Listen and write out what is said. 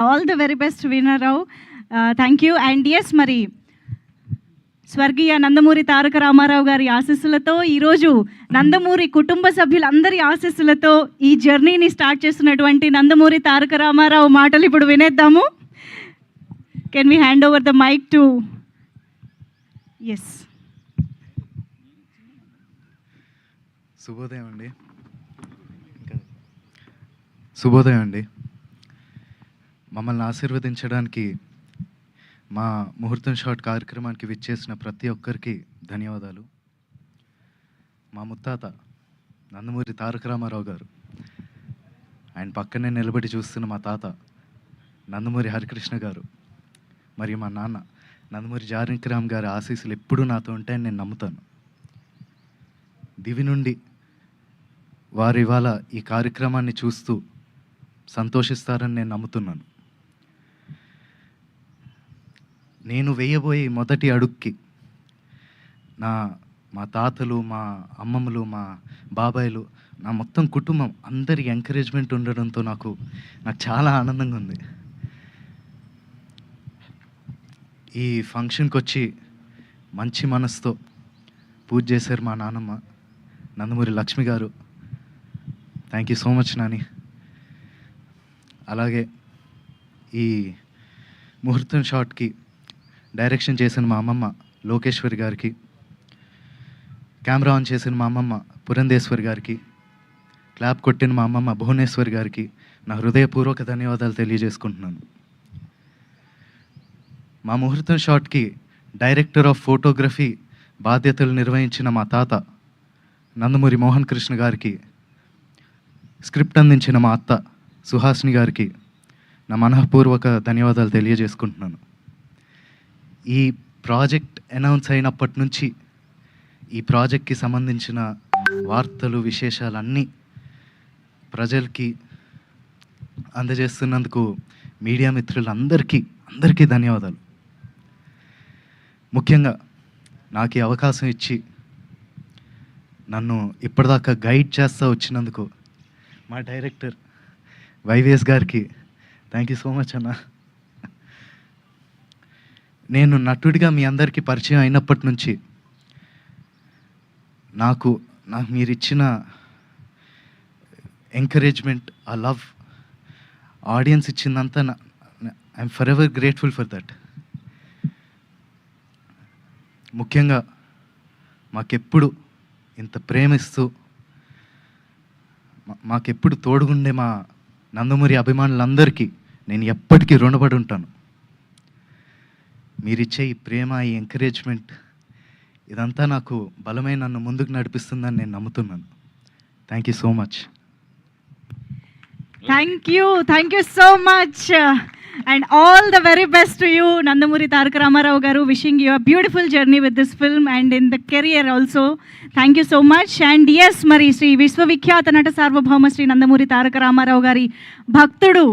All the very best Veena Rao. Thank you. And yes, మరి స్వర్గీయ నందమూరి తారక రామారావు గారి ఆశీస్సులతో ఈరోజు నందమూరి కుటుంబ సభ్యులందరి ఆశీస్సులతో ఈ జర్నీని స్టార్ట్ చేస్తున్నటువంటి నందమూరి తారక రామారావు మాటలు ఇప్పుడు వినేద్దాము. Can we hand over the mic to S. శుభోదయం అండి. శుభోదయం అండి. మమ్మల్ని ఆశీర్వదించడానికి మా ముహూర్తం షాట్ కార్యక్రమానికి విచ్చేసిన ప్రతి ఒక్కరికి ధన్యవాదాలు. మా ముత్తాత నందమూరి తారక రామారావు గారు, ఆయన పక్కనే నిలబడి చూస్తున్న మా తాత నందమూరి హరికృష్ణ గారు, మరియు మా నాన్న నందమూరి జానకిరామ్ గారి ఆశీస్సులు ఎప్పుడూ నాతో ఉంటాయని నేను నమ్ముతాను. దివి నుండి వారు ఇవాళ ఈ కార్యక్రమాన్ని చూస్తూ సంతోషిస్తారని నేను నమ్ముతున్నాను. నేను వేయబోయే మొదటి అడుగుకి మా తాతలు, మా అమ్మమ్మలు, మా బాబాయిలు, నా మొత్తం కుటుంబం అందరి ఎంకరేజ్మెంట్ ఉండడంతో నాకు చాలా ఆనందంగా ఉంది. ఈ ఫంక్షన్కి వచ్చి మంచి మనసుతో పూజ చేశారు మా నాన్నమ్మ నందమూరి లక్ష్మి గారు. Thank you so much Nani. అలాగే ఈ ముహూర్తం షాట్కి డైరెక్షన్ చేసిన మా అమ్మమ్మ లోకేశ్వరి గారికి, కెమెరా ఆన్ చేసిన మా అమ్మమ్మ పురంధేశ్వరి గారికి, క్లాప్ కొట్టిన మా అమ్మమ్మ భువనేశ్వరి గారికి నా హృదయపూర్వక ధన్యవాదాలు తెలియజేసుకుంటున్నాను. మా ముహూర్తం షాట్కి డైరెక్టర్ ఆఫ్ ఫోటోగ్రఫీ బాధ్యతలు నిర్వహించిన మా తాత నందమూరి మోహన్ కృష్ణ గారికి, స్క్రిప్ట్ అందించిన మా అత్త సుహాసిని గారికి నా మనఃపూర్వక ధన్యవాదాలు తెలియజేసుకుంటున్నాను. ఈ ప్రాజెక్ట్ అనౌన్స్ అయినప్పటి నుంచి ఈ ప్రాజెక్ట్కి సంబంధించిన వార్తలు, విశేషాలన్నీ ప్రజలకి అందజేస్తున్నందుకు మీడియా మిత్రులందరికీ ధన్యవాదాలు. ముఖ్యంగా నాకు ఈ అవకాశం ఇచ్చి నన్ను ఇప్పటిదాకా గైడ్ చేస్తూ వచ్చినందుకు మా డైరెక్టర్ వైవిఎస్ గారికి థ్యాంక్ యూ సో మచ్ అన్న. నేను నటుడిగా మీ అందరికీ పరిచయం అయినప్పటి నుంచి నాకు మీరు ఇచ్చిన ఎంకరేజ్మెంట్, ఆ లవ్, ఆడియన్స్ ఇచ్చిందంతా I'm forever grateful for that. ముఖ్యంగా మాకెప్పుడు ఇంత ప్రేమిస్తూ మాకెప్పుడు తోడుగుండే మా నందమూరి అభిమానులందరికీ నేను ఎప్పటికీ రుణపడి ఉంటాను. మీరిచ్చే ఈ ప్రేమ, ఈ ఎంకరేజ్మెంట్ ఇదంతా నాకు బలమై నన్ను ముందుకు నడిపిస్తుందని నేను నమ్ముతున్నాను. Thank you so much. Thank you so much and all the very best to you Nandamuri Taraka Rama Rao గారు. Wishing you a beautiful journey with this film and in the career also. Thank you so much. And yes, మరి శ్రీ విశ్వవిఖ్యాత నట సార్వభౌమ శ్రీ నందమూరి తారక రామారావు గారి భక్తుడు